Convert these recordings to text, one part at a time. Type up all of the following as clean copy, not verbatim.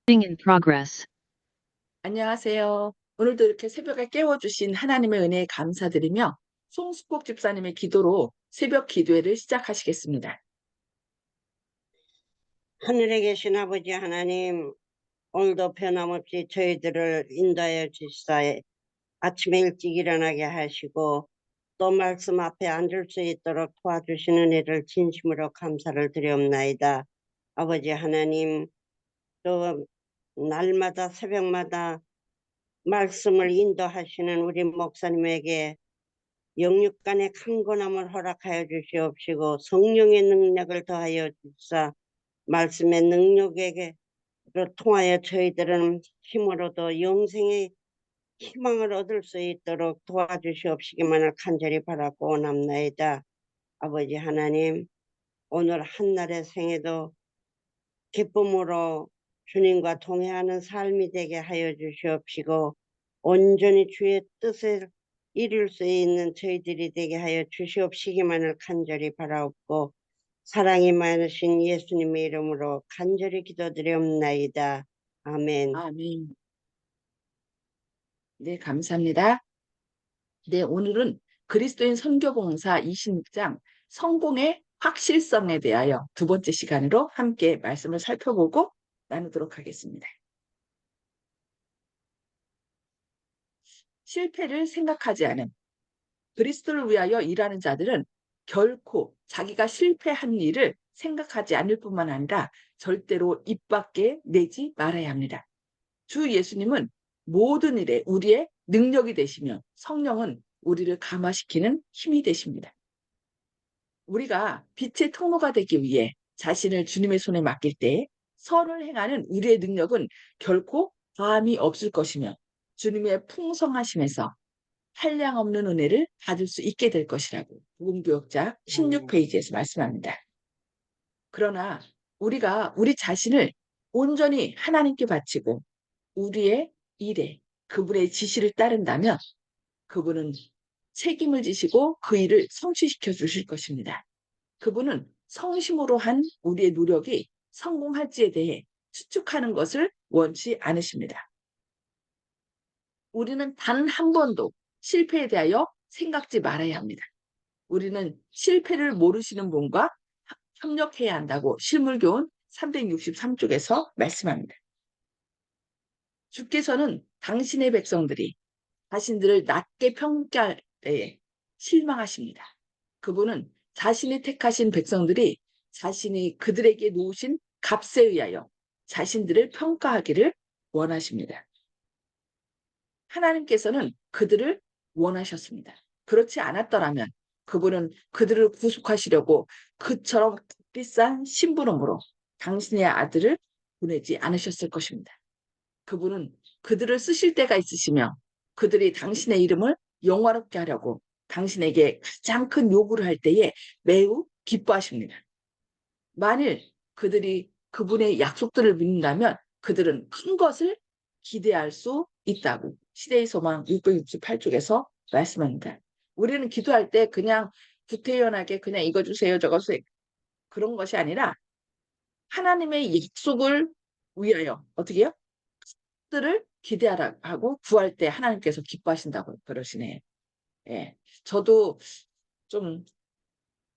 in progress. 안녕하세요. 오늘도 이렇게 새벽에 깨워주신 하나님의 은혜에 감사드리며 송수국 집사님의 기도로 새벽 기도회를 시작하시겠습니다. 하늘에 계신 아버지 하나님, 오늘도 변함없이 저희들을 인도하여 주시사에 아침에 일찍 일어나게 하시고 또 말씀 앞에 앉을 수 있도록 도와주시는 일을 진심으로 감사를 드리옵나이다. 아버지 하나님, 또 날마다 새벽마다 말씀을 인도하시는 우리 목사님에게 영육간의 강건함을 허락하여 주시옵시고 성령의 능력을 더하여 주사 말씀의 능력에게 통하여 저희들은 힘으로도 영생의 희망을 얻을 수 있도록 도와주시옵시기만을 간절히 바라고 원합나이다. 아버지 하나님, 오늘 한날의 생에도 기쁨으로 주님과 동행하는 삶이 되게 하여 주시옵시고 온전히 주의 뜻을 이룰 수 있는 저희들이 되게 하여 주시옵시기만을 간절히 바라옵고 사랑이 많으신 예수님의 이름으로 간절히 기도드리옵나이다. 아멘. 아멘. 네, 감사합니다. 네, 오늘은 그리스도인 선교봉사 26장 성공의 확실성에 대하여 두 번째 시간으로 함께 말씀을 살펴보고 나누도록 하겠습니다. 실패를 생각하지 않은 그리스도를 위하여 일하는 자들은 결코 자기가 실패한 일을 생각하지 않을 뿐만 아니라 절대로 입 밖에 내지 말아야 합니다. 주 예수님은 모든 일에 우리의 능력이 되시며 성령은 우리를 감화시키는 힘이 되십니다. 우리가 빛의 통로가 되기 위해 자신을 주님의 손에 맡길 때 선을 행하는 우리의 능력은 결코 다함이 없을 것이며 주님의 풍성하심에서 한량없는 은혜를 받을 수 있게 될 것이라고 복음교역자 16페이지에서 말씀합니다. 그러나 우리가 우리 자신을 온전히 하나님께 바치고 우리의 일에 그분의 지시를 따른다면 그분은 책임을 지시고 그 일을 성취시켜 주실 것입니다. 그분은 성심으로 한 우리의 노력이 성공할지에 대해 추측하는 것을 원치 않으십니다. 우리는 단 한 번도 실패에 대하여 생각지 말아야 합니다. 우리는 실패를 모르시는 분과 협력해야 한다고 실물교훈 363쪽에서 말씀합니다. 주께서는 당신의 백성들이 자신들을 낮게 평가할 때에 실망하십니다. 그분은 자신이 택하신 백성들이 자신이 그들에게 놓으신 값에 의하여 자신들을 평가하기를 원하십니다. 하나님께서는 그들을 원하셨습니다. 그렇지 않았더라면 그분은 그들을 구속하시려고 그처럼 비싼 심부름으로 당신의 아들을 보내지 않으셨을 것입니다. 그분은 그들을 쓰실 때가 있으시며 그들이 당신의 이름을 영화롭게 하려고 당신에게 가장 큰 요구를 할 때에 매우 기뻐하십니다. 만일 그들이 그분의 약속들을 믿는다면 그들은 큰 것을 기대할 수 있다고 시대의 소망 668쪽에서 말씀합니다. 우리는 기도할 때 그냥 구태연하게 그냥 이거 주세요 저거 주세요 그런 것이 아니라 하나님의 약속을 위하여 어떻게 해요? 들을 기대하고 구할 때 하나님께서 기뻐하신다고 그러시네요. 예, 저도 좀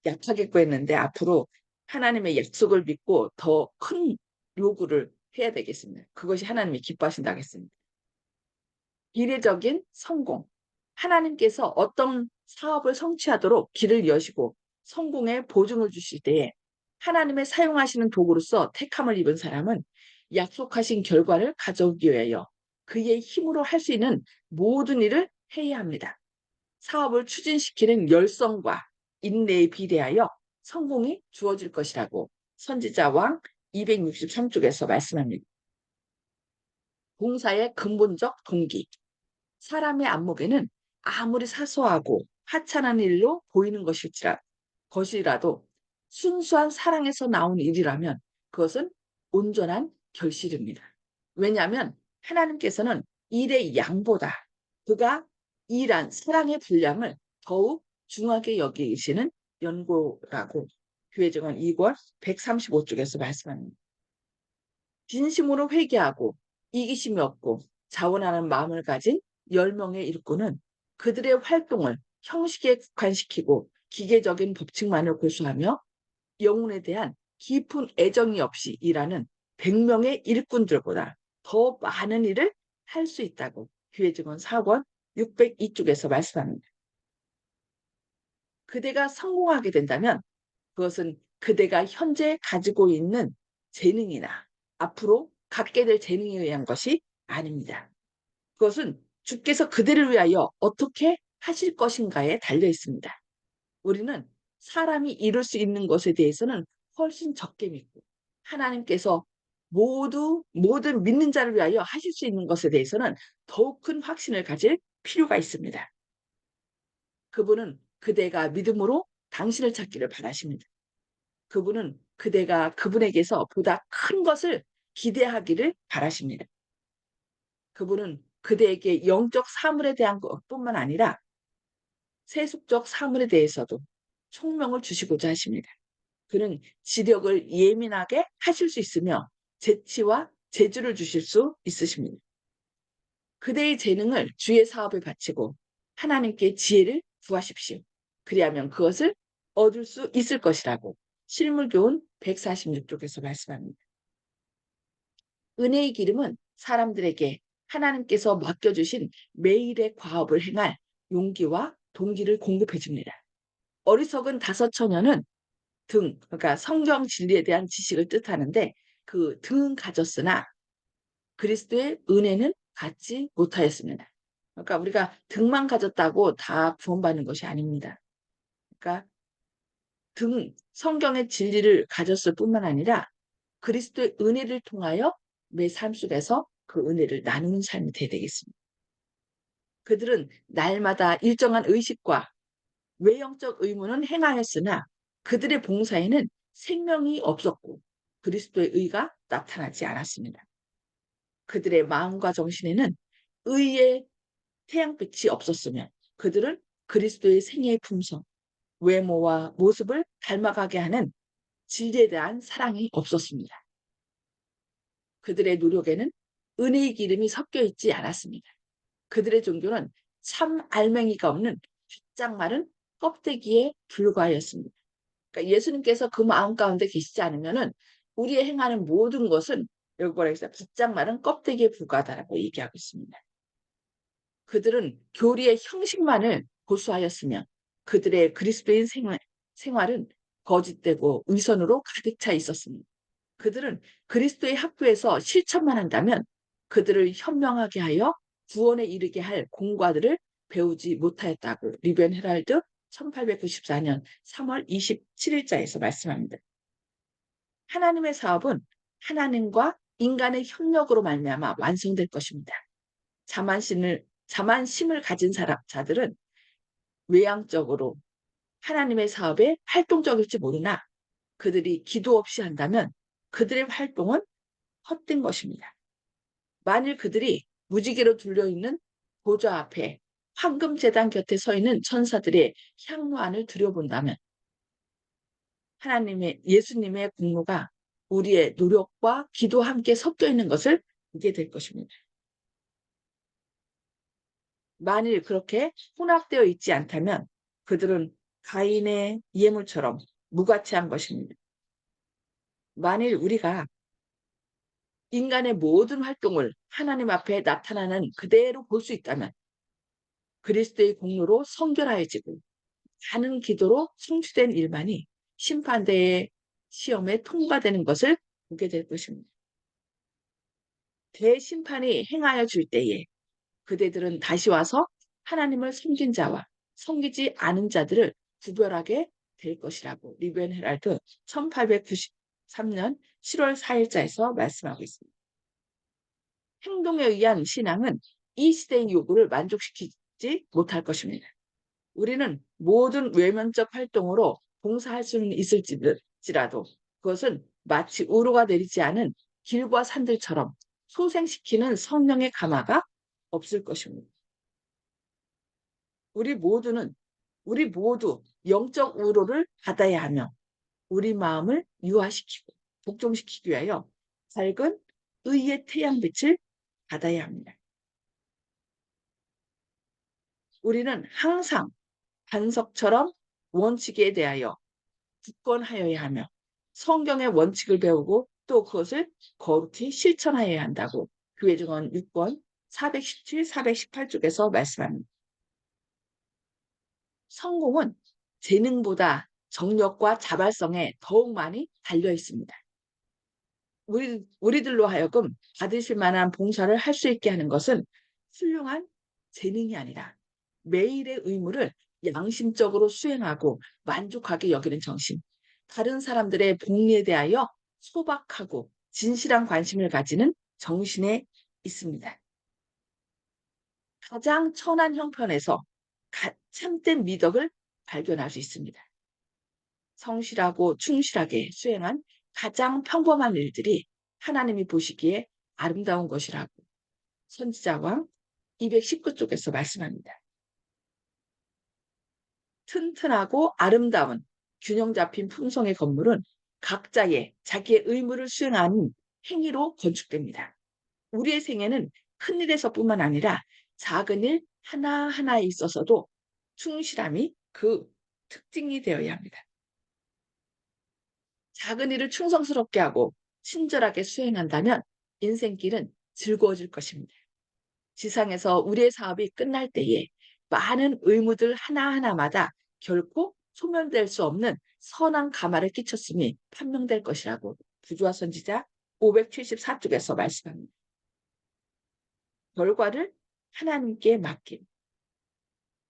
약하게 구했는데 앞으로 하나님의 약속을 믿고 더 큰 요구를 해야 되겠습니다. 그것이 하나님이 기뻐하신다 하겠습니다. 이례적인 성공. 하나님께서 어떤 사업을 성취하도록 길을 여시고 성공의 보증을 주실 때에 하나님의 사용하시는 도구로서 택함을 입은 사람은 약속하신 결과를 가져오기 위하여 그의 힘으로 할 수 있는 모든 일을 해야 합니다. 사업을 추진시키는 열성과 인내에 비례하여 성공이 주어질 것이라고 선지자왕 263쪽에서 말씀합니다. 봉사의 근본적 동기. 사람의 안목에는 아무리 사소하고 하찮은 일로 보이는 것이라도 순수한 사랑에서 나온 일이라면 그것은 온전한 결실입니다. 왜냐하면 하나님께서는 일의 양보다 그가 일한 사랑의 분량을 더욱 중하게 여기시는 연고라고 교회정원 2권 135쪽에서 말씀합니다. 진심으로 회개하고 이기심이 없고 자원하는 마음을 가진 10명의 일꾼은 그들의 활동을 형식에 국한시키고 기계적인 법칙만을 고수하며 영혼에 대한 깊은 애정이 없이 일하는 100명의 일꾼들보다 더 많은 일을 할 수 있다고 교회증언 4권 602쪽에서 말씀합니다. 그대가 성공하게 된다면 그것은 그대가 현재 가지고 있는 재능이나 앞으로 갖게 될 재능에 의한 것이 아닙니다. 그것은 주께서 그대를 위하여 어떻게 하실 것인가에 달려 있습니다. 우리는 사람이 이룰 수 있는 것에 대해서는 훨씬 적게 믿고 하나님께서 모든 믿는 자를 위하여 하실 수 있는 것에 대해서는 더욱 큰 확신을 가질 필요가 있습니다. 그분은 그대가 믿음으로 당신을 찾기를 바라십니다. 그분은 그대가 그분에게서 보다 큰 것을 기대하기를 바라십니다. 그분은 그대에게 영적 사물에 대한 것뿐만 아니라 세속적 사물에 대해서도 총명을 주시고자 하십니다. 그는 지력을 예민하게 하실 수 있으며 재치와 재주를 주실 수 있으십니다. 그대의 재능을 주의 사업에 바치고 하나님께 지혜를 구하십시오. 그리하면 그것을 얻을 수 있을 것이라고 실물교훈 146쪽에서 말씀합니다. 은혜의 기름은 사람들에게 하나님께서 맡겨주신 매일의 과업을 행할 용기와 동기를 공급해 줍니다. 어리석은 다섯 처녀는 그러니까 성경 진리에 대한 지식을 뜻하는데 그 등은 가졌으나 그리스도의 은혜는 갖지 못하였습니다. 그러니까 우리가 등만 가졌다고 다 구원받는 것이 아닙니다. 그러니까 성경의 진리를 가졌을 뿐만 아니라 그리스도의 은혜를 통하여 내 삶 속에서 그 은혜를 나누는 삶이 되어야 되겠습니다. 그들은 날마다 일정한 의식과 외형적 의무는 행하였으나 그들의 봉사에는 생명이 없었고 그리스도의 의가 나타나지 않았습니다. 그들의 마음과 정신에는 의의 태양빛이 없었으며 그들은 그리스도의 생애의 품성, 외모와 모습을 닮아가게 하는 진리에 대한 사랑이 없었습니다. 그들의 노력에는 은혜의 기름이 섞여 있지 않았습니다. 그들의 종교는 참 알맹이가 없는 바짝 마른 껍데기에 불과하였습니다. 그러니까 예수님께서 그 마음 가운데 계시지 않으면은 우리의 행하는 모든 것은 여기 뭐라 했어요? 바짝 마른 껍데기에 불과하다라고 얘기하고 있습니다. 그들은 교리의 형식만을 고수하였으며 그들의 그리스도인 생활은 거짓되고 위선으로 가득 차 있었습니다. 그들은 그리스도의 학교에서 실천만 한다면 그들을 현명하게 하여 구원에 이르게 할 공과들을 배우지 못하였다고 리변 헤랄드 1894년 3월 27일자에서 말씀합니다. 하나님의 사업은 하나님과 인간의 협력으로 말미암아 완성될 것입니다. 자만심을 가진 자들은 외향적으로 하나님의 사업에 활동적일지 모르나 그들이 기도 없이 한다면 그들의 활동은 헛된 것입니다. 만일 그들이 무지개로 둘려있는 보좌 앞에 황금재단 곁에 서 있는 천사들의 향로안을 들여본다면 예수님의 공로가 우리의 노력과 기도와 함께 섞여 있는 것을 보게 될 것입니다. 만일 그렇게 혼합되어 있지 않다면 그들은 가인의 예물처럼 무가치한 것입니다. 만일 우리가 인간의 모든 활동을 하나님 앞에 나타나는 그대로 볼 수 있다면 그리스도의 공로로 성결하여지고 많은 기도로 성취된 일만이 심판대의 시험에 통과되는 것을 보게 될 것입니다. 대심판이 행하여 줄 때에 그대들은 다시 와서 하나님을 섬긴 자와 섬기지 않은 자들을 구별하게 될 것이라고 리벤 헤랄드 1893년 7월 4일자에서 말씀하고 있습니다. 행동에 의한 신앙은 이 시대의 요구를 만족시키지 못할 것입니다. 우리는 모든 외면적 활동으로 봉사할 수는 있을지라도 그것은 마치 우로가 내리지 않은 길과 산들처럼 소생시키는 성령의 감화가 없을 것입니다. 우리 모두 영적 우로를 받아야 하며 우리 마음을 유화시키고 복종시키기 위하여 밝은 의의 태양빛을 받아야 합니다. 우리는 항상 반석처럼 원칙에 대하여 굳건하여야 하며 성경의 원칙을 배우고 또 그것을 거룩히 실천하여야 한다고 교회증언 6권 417, 418쪽에서 말씀합니다. 성공은 재능보다 정력과 자발성에 더욱 많이 달려 있습니다. 우리들로 하여금 받으실 만한 봉사를 할 수 있게 하는 것은 훌륭한 재능이 아니라 매일의 의무를 양심적으로 수행하고 만족하게 여기는 정신, 다른 사람들의 복리에 대하여 소박하고 진실한 관심을 가지는 정신에 있습니다. 가장 천한 형편에서 참된 미덕을 발견할 수 있습니다. 성실하고 충실하게 수행한 가장 평범한 일들이 하나님이 보시기에 아름다운 것이라고 선지자왕 219쪽에서 말씀합니다. 튼튼하고 아름다운 균형 잡힌 품성의 건물은 각자의 자기의 의무를 수행하는 행위로 건축됩니다. 우리의 생애는 큰 일에서뿐만 아니라 작은 일 하나하나에 있어서도 충실함이 그 특징이 되어야 합니다. 작은 일을 충성스럽게 하고 친절하게 수행한다면 인생길은 즐거워질 것입니다. 지상에서 우리의 사업이 끝날 때에 많은 의무들 하나하나마다 결코 소멸될 수 없는 선한 가마를 끼쳤음이 판명될 것이라고 부조화 선지자 574쪽에서 말씀합니다. 결과를 하나님께 맡김.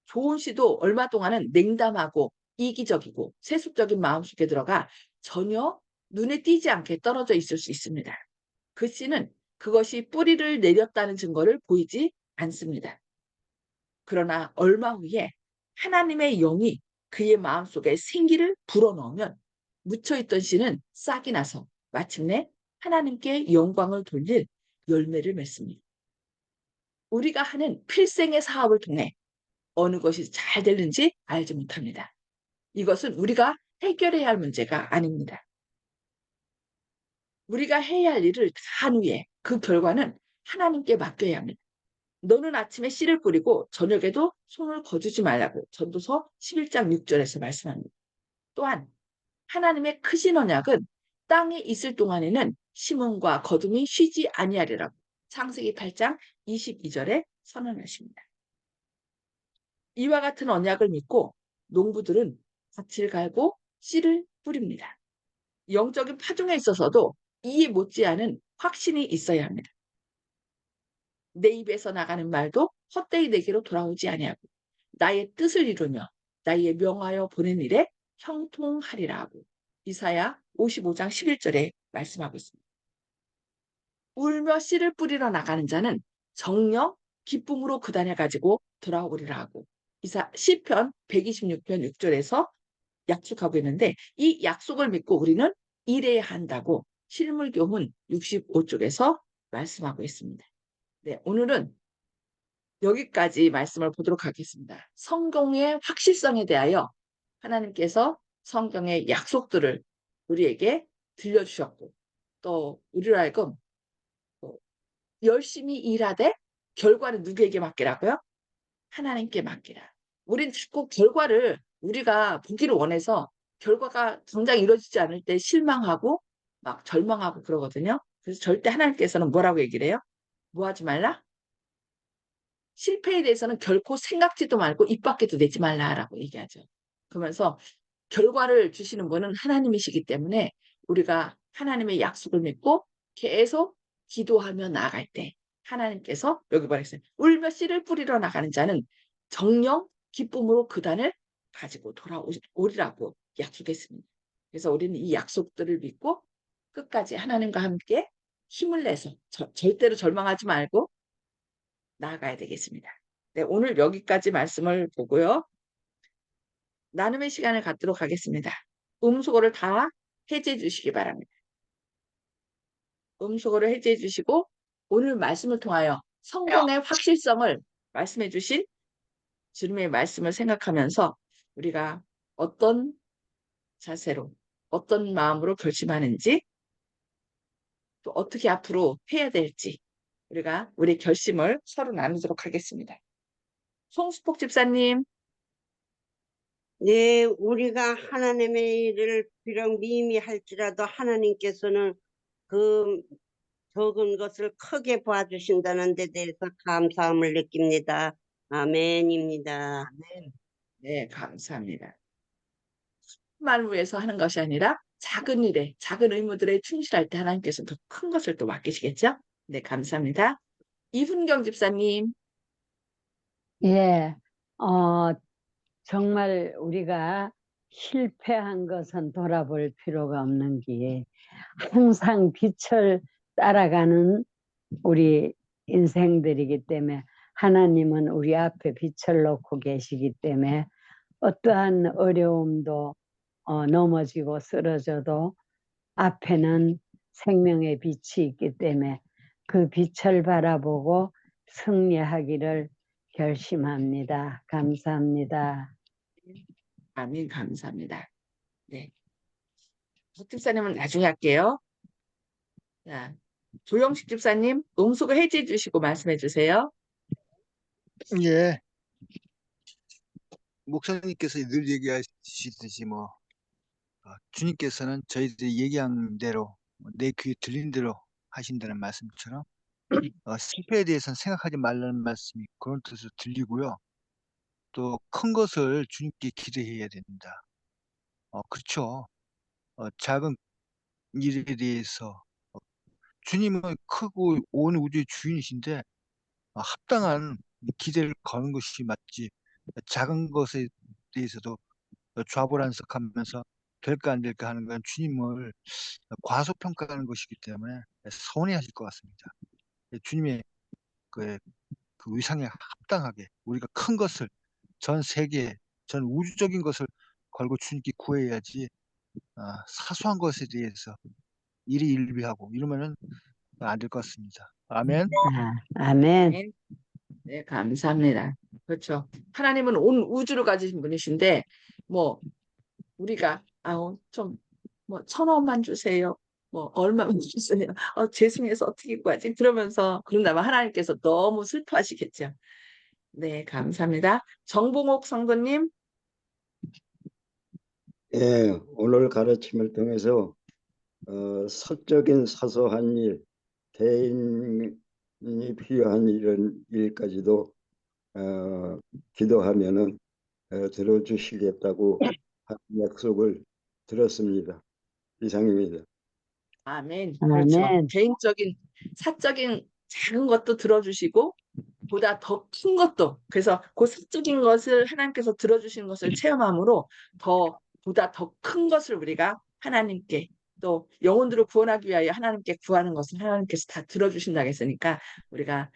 좋은 시도 얼마 동안은 냉담하고 이기적이고 세속적인 마음속에 들어가 전혀 눈에 띄지 않게 떨어져 있을 수 있습니다. 그 씨는 그것이 뿌리를 내렸다는 증거를 보이지 않습니다. 그러나 얼마 후에 하나님의 영이 그의 마음속에 생기를 불어넣으면 묻혀있던 씨는 싹이 나서 마침내 하나님께 영광을 돌릴 열매를 맺습니다. 우리가 하는 필생의 사업을 통해 어느 것이 잘 되는지 알지 못합니다. 이것은 우리가 해결해야 할 문제가 아닙니다. 우리가 해야 할 일을 다 한 후에 그 결과는 하나님께 맡겨야 합니다. 너는 아침에 씨를 뿌리고 저녁에도 손을 거두지 말라고 전도서 11장 6절에서 말씀합니다. 또한 하나님의 크신 언약은 땅에 있을 동안에는 심음과 거둠이 쉬지 아니하리라고 창세기 8장 22절에 선언하십니다. 이와 같은 언약을 믿고 농부들은 밭을 갈고 씨를 뿌립니다. 영적인 파종에 있어서도 이에 못지않은 확신이 있어야 합니다. 내 입에서 나가는 말도 헛되이 내게로 돌아오지 아니하고 나의 뜻을 이루며 나의 명하여 보낸 일에 형통하리라 하고 이사야 55장 11절에 말씀하고 있습니다. 울며 씨를 뿌리러 나가는 자는 정녕 기쁨으로 그 단을 가지고 돌아오리라 하고 시편 126편 6절에서 약속하고 있는데 이 약속을 믿고 우리는 일해야 한다고 실물교훈 65쪽에서 말씀하고 있습니다. 네, 오늘은 여기까지 말씀을 보도록 하겠습니다. 성경의 확실성에 대하여 하나님께서 성경의 약속들을 우리에게 들려주셨고 또 우리로 하여금 열심히 일하되 결과는 누구에게 맡기라고요? 하나님께 맡기라. 우린 자꾸 결과를 우리가 보기를 원해서 결과가 당장 이루어지지 않을 때 실망하고 막 절망하고 그러거든요. 그래서 절대 하나님께서는 뭐라고 얘기를 해요? 뭐 하지 말라? 실패에 대해서는 결코 생각지도 말고 입 밖에도 내지 말라라고 얘기하죠. 그러면서 결과를 주시는 분은 하나님이시기 때문에 우리가 하나님의 약속을 믿고 계속 기도하며 나아갈 때 하나님께서 여기 말했어요. 울며 씨를 뿌리러 나가는 자는 정녕 기쁨으로 그 단을 가지고 돌아오리라고 약속했습니다. 그래서 우리는 이 약속들을 믿고 끝까지 하나님과 함께 힘을 내서 절대로 절망하지 말고 나아가야 되겠습니다. 네, 오늘 여기까지 말씀을 보고요. 나눔의 시간을 갖도록 하겠습니다. 음수고를 다 해제해 주시기 바랍니다. 음수고를 해제해 주시고 오늘 말씀을 통하여 성경의 확실성을 말씀해 주신 주님의 말씀을 생각하면서 우리가 어떤 자세로 어떤 마음으로 결심하는지 또 어떻게 앞으로 해야 될지 우리가 우리 결심을 서로 나누도록 하겠습니다. 송수폭 집사님. 네, 우리가 하나님의 일을 비록 미미 할지라도 하나님께서는 그 적은 것을 크게 봐주신다는 데 대해서 감사함을 느낍니다. 아멘입니다. 아멘. 네, 감사합니다. 말 위해서 하는 것이 아니라 작은 일에, 작은 의무들에 충실할 때 하나님께서 더 큰 것을 또 맡기시겠죠? 네, 감사합니다. 이훈경 집사님. 예, 어, 정말 우리가 실패한 것은 돌아볼 필요가 없는 게 항상 빛을 따라가는 우리 인생들이기 때문에 하나님은 우리 앞에 빛을 놓고 계시기 때문에 어떠한 어려움도 넘어지고 쓰러져도 앞에는 생명의 빛이 있기 때문에 그 빛을 바라보고 승리하기를 결심합니다. 감사합니다. 아멘, 감사합니다. 네. 박 집사님은 나중에 할게요. 자, 조영식 집사님, 음속을 해지해 주시고 말씀해 주세요. 예, 목사님께서 늘 얘기하시듯이 주님께서는 저희들이 얘기한 대로 내 귀에 들린 대로 하신다는 말씀처럼 실패에 대해서는 생각하지 말라는 말씀이 그런 뜻으로 들리고요. 또 큰 것을 주님께 기대해야 됩니다. 그렇죠. 작은 일에 대해서 주님은 크고 온 우주의 주인이신데 합당한 기대를 거는 것이 맞지. 작은 것에 대해서도 좌불안석하면서 될까 안 될까 하는 건 주님을 과소평가하는 것이기 때문에 서운해하실 것 같습니다. 주님의 그, 그 위상에 합당하게 우리가 큰 것을 전 세계, 전 우주적인 것을 걸고 주님께 구해야지 사소한 것에 대해서 일희일비하고 이러면은 안 될 것 같습니다. 아멘. 아멘. 네, 네, 감사합니다. 그렇죠. 하나님은 온 우주를 가지신 분이신데, 뭐, 우리가, 좀, 뭐, 1,000원만 주세요. 뭐, 얼마만 주세요. 죄송해서 어떻게 구하지? 그러면서, 그런다면 하나님께서 너무 슬퍼하시겠죠. 네, 감사합니다. 정봉옥 성도님. 예, 오늘 가르침을 통해서 사적인 사소한 일, 개인이 필요한 이런 일까지도 기도하면은 들어주시겠다고 한 약속을 들었습니다. 이상입니다. 아멘. 그렇죠. 아멘. 개인적인, 사적인 작은 것도 들어주시고, 보다 더 큰 것도, 그래서 그 사적인 것을 하나님께서 들어주시는 것을 체험함으로 보다 더 큰 것을 우리가 하나님께 또 영혼들을 구원하기 위하여 하나님께 구하는 것은 하나님께서 다 들어주신다고 했으니까 우리가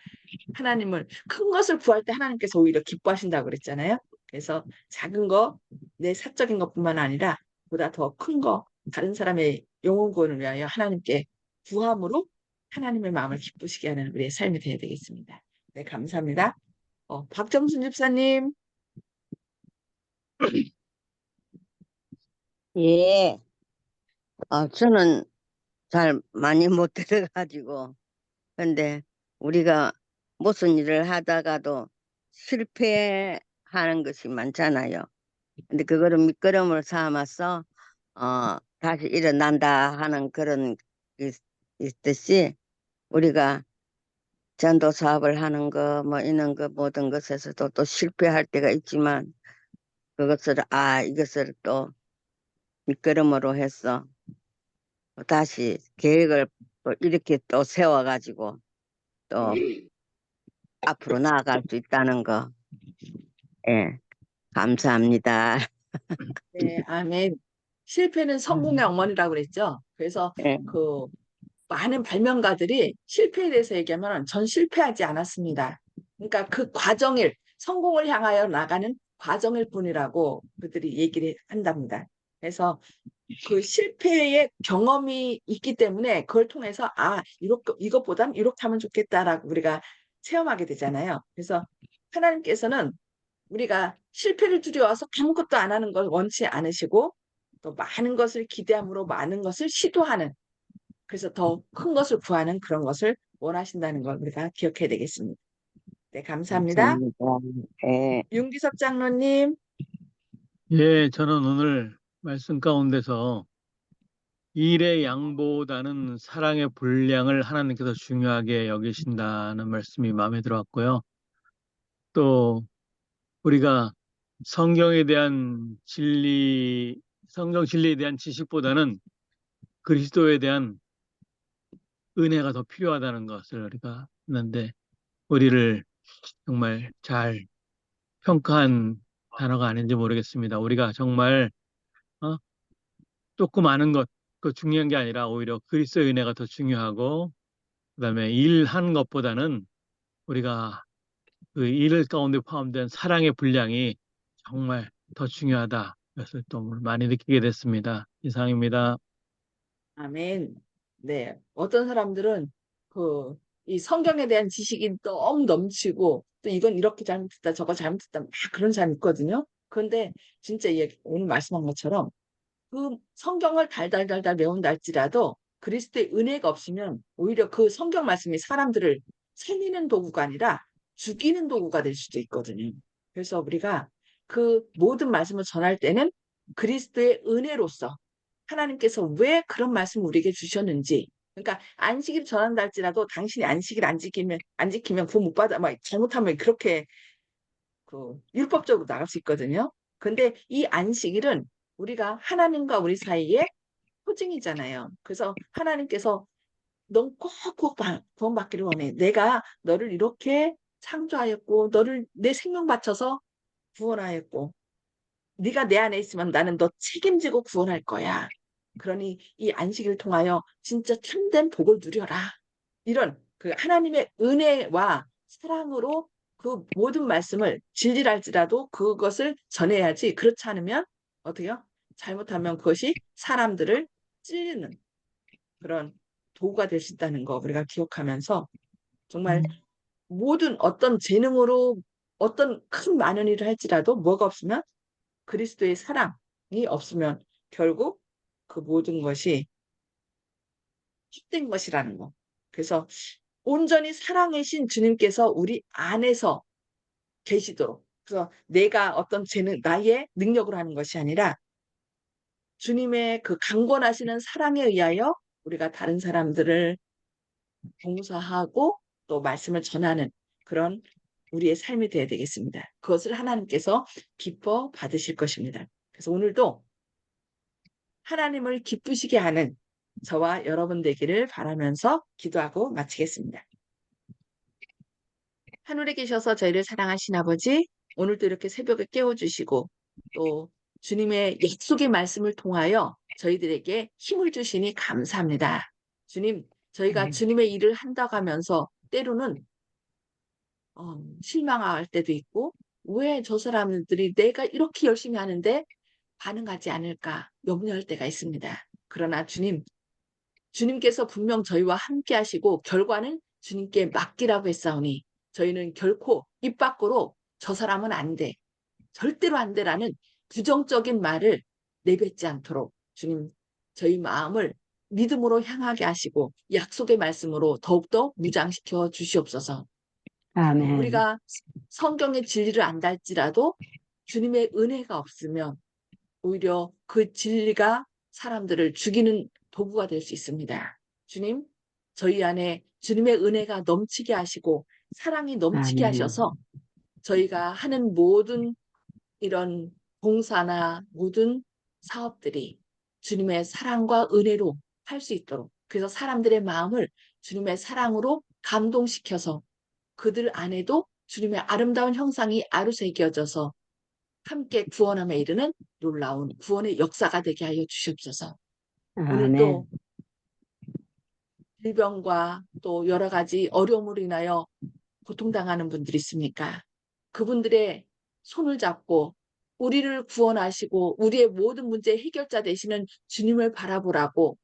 하나님을 큰 것을 구할 때 하나님께서 오히려 기뻐하신다고 그랬잖아요. 그래서 작은 거, 내 사적인 것뿐만 아니라 보다 더 큰 거, 다른 사람의 영혼 구원을 위하여 하나님께 구함으로 하나님의 마음을 기쁘시게 하는 우리의 삶이 되어야 되겠습니다. 네, 감사합니다. 박정순 집사님. 예, 저는 잘 많이 못 들어가지고 근데 우리가 무슨 일을 하다가도 실패하는 것이 많잖아요. 근데 그거를 밑거름을 삼아서 다시 일어난다 하는 그런 있듯이 우리가 전도 사업을 하는 거 뭐 이런 거 모든 것에서도 또 실패할 때가 있지만 그것을 이것을 또 밑거름으로 해서 또 다시 계획을 또 이렇게 또 세워가지고 또 앞으로 나아갈 수 있다는 거, 예, 감사합니다. 네, 아멘. 실패는 성공의 어머니라고 그랬죠. 그래서 예, 그 많은 발명가들이 실패에 대해서 얘기하면 전 실패하지 않았습니다. 그러니까 그 과정을 성공을 향하여 나가는 과정일 뿐이라고 그들이 얘기를 한답니다. 그래서 그 실패의 경험이 있기 때문에 그걸 통해서 이것보단 이렇게 하면 좋겠다라고 우리가 체험하게 되잖아요. 그래서 하나님께서는 우리가 실패를 두려워서 아무것도 안 하는 걸 원치 않으시고 또 많은 것을 기대함으로 많은 것을 시도하는 그래서 더 큰 것을 구하는 그런 것을 원하신다는 걸 우리가 기억해야 되겠습니다. 네, 감사합니다. 감사합니다. 예. 윤기섭 장로님. 예, 저는 오늘 말씀 가운데서 일의 양보다는 사랑의 분량을 하나님께서 중요하게 여기신다는 말씀이 마음에 들어왔고요. 또 우리가 성경에 대한 성경 진리에 대한 지식보다는 그리스도에 대한 은혜가 더 필요하다는 것을 우리가 했는데, 우리를 정말 잘 평가한 단어가 아닌지 모르겠습니다. 우리가 정말 조금 아는 것, 그 중요한 게 아니라 오히려 그리스도의 은혜가 더 중요하고, 그다음에 일한 것보다는 우리가 그 일 가운데 포함된 사랑의 분량이 정말 더 중요하다. 그래서 또 많이 느끼게 됐습니다. 이상입니다. 아멘. 네. 어떤 사람들은 이 성경에 대한 지식이 너무 넘치고 또 이건 이렇게 잘못했다, 저거 잘못했다, 막 그런 사람 있거든요. 그런데 진짜 오늘 말씀한 것처럼 그 성경을 달달달달 외운다 할지라도 그리스도의 은혜가 없으면 오히려 그 성경 말씀이 사람들을 살리는 도구가 아니라 죽이는 도구가 될 수도 있거든요. 그래서 우리가 그 모든 말씀을 전할 때는 그리스도의 은혜로서 하나님께서 왜 그런 말씀을 우리에게 주셨는지, 그러니까 안식일 전한다 할지라도 당신이 안식일 안 지키면 구원 못 받아, 막 잘못하면 그렇게 율법적으로 나갈 수 있거든요. 근데 이 안식일은 우리가 하나님과 우리 사이에 표징이잖아요. 그래서 하나님께서 넌 꼭 구원받기를 원해. 내가 너를 이렇게 창조하였고 너를 내 생명 바쳐서 구원하였고 네가 내 안에 있으면 나는 너 책임지고 구원할 거야. 그러니 이 안식일을 통하여 진짜 참된 복을 누려라. 이런 그 하나님의 은혜와 사랑으로 그 모든 말씀을 진리랄지라도 그것을 전해야지. 그렇지 않으면 어떻게요? 잘못하면 그것이 사람들을 찔리는 그런 도구가 될 수 있다는 거 우리가 기억하면서 정말 모든 어떤 재능으로 어떤 큰 많은 일을 할지라도 뭐가 없으면 그리스도의 사랑이 없으면 결국 그 모든 것이 헛된 것이라는 거. 그래서 온전히 사랑이신 주님께서 우리 안에서 계시도록. 그래서 내가 어떤 나의 능력으로 하는 것이 아니라 주님의 그 강권하시는 사랑에 의하여 우리가 다른 사람들을 봉사하고 또 말씀을 전하는 그런 우리의 삶이 되어야 되겠습니다. 그것을 하나님께서 기뻐 받으실 것입니다. 그래서 오늘도 하나님을 기쁘시게 하는 저와 여러분 되기를 바라면서 기도하고 마치겠습니다. 하늘에 계셔서 저희를 사랑하신 아버지, 오늘도 이렇게 새벽에 깨워주시고 또 주님의 약속의 말씀을 통하여 저희들에게 힘을 주시니 감사합니다. 주님, 저희가 주님의 일을 한다고 하면서 때로는 실망할 때도 있고 왜 저 사람들이 내가 이렇게 열심히 하는데 반응하지 않을까 염려할 때가 있습니다. 그러나 주님께서 분명 저희와 함께 하시고 결과는 주님께 맡기라고 했사오니 저희는 결코 입 밖으로 저 사람은 안 돼, 절대로 안 돼라는 부정적인 말을 내뱉지 않도록 주님 저희 마음을 믿음으로 향하게 하시고 약속의 말씀으로 더욱더 무장시켜 주시옵소서. 아멘. 우리가 성경의 진리를 안다 할지라도 주님의 은혜가 없으면 오히려 그 진리가 사람들을 죽이는 도구가 될 수 있습니다. 주님, 저희 안에 주님의 은혜가 넘치게 하시고 사랑이 넘치게 아멘. 하셔서 저희가 하는 모든 이런 봉사나 모든 사업들이 주님의 사랑과 은혜로 할 수 있도록, 그래서 사람들의 마음을 주님의 사랑으로 감동시켜서 그들 안에도 주님의 아름다운 형상이 아루새겨져서 함께 구원함에 이르는 놀라운 구원의 역사가 되게 하여 주시옵소서. 오늘 아멘. 또 질병과 또 여러 가지 어려움으로 인하여 고통당하는 분들이 있습니까? 그분들의 손을 잡고 우리를 구원하시고 우리의 모든 문제의 해결자 되시는 주님을 바라보라고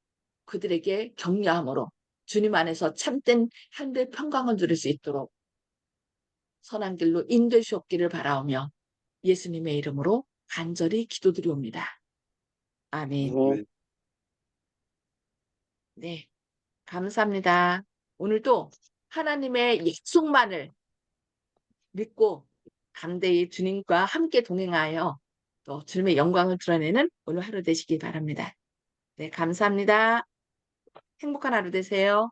그들에게 격려함으로 주님 안에서 참된 한들 평강을 누릴 수 있도록 선한 길로 인도시옵기를 바라오며 예수님의 이름으로 간절히 기도드리옵니다. 아멘. 네. 네. 감사합니다. 오늘도 하나님의 약속만을 믿고 담대히 주님과 함께 동행하여 또 주님의 영광을 드러내는 오늘 하루 되시기 바랍니다. 네, 감사합니다. 행복한 하루 되세요.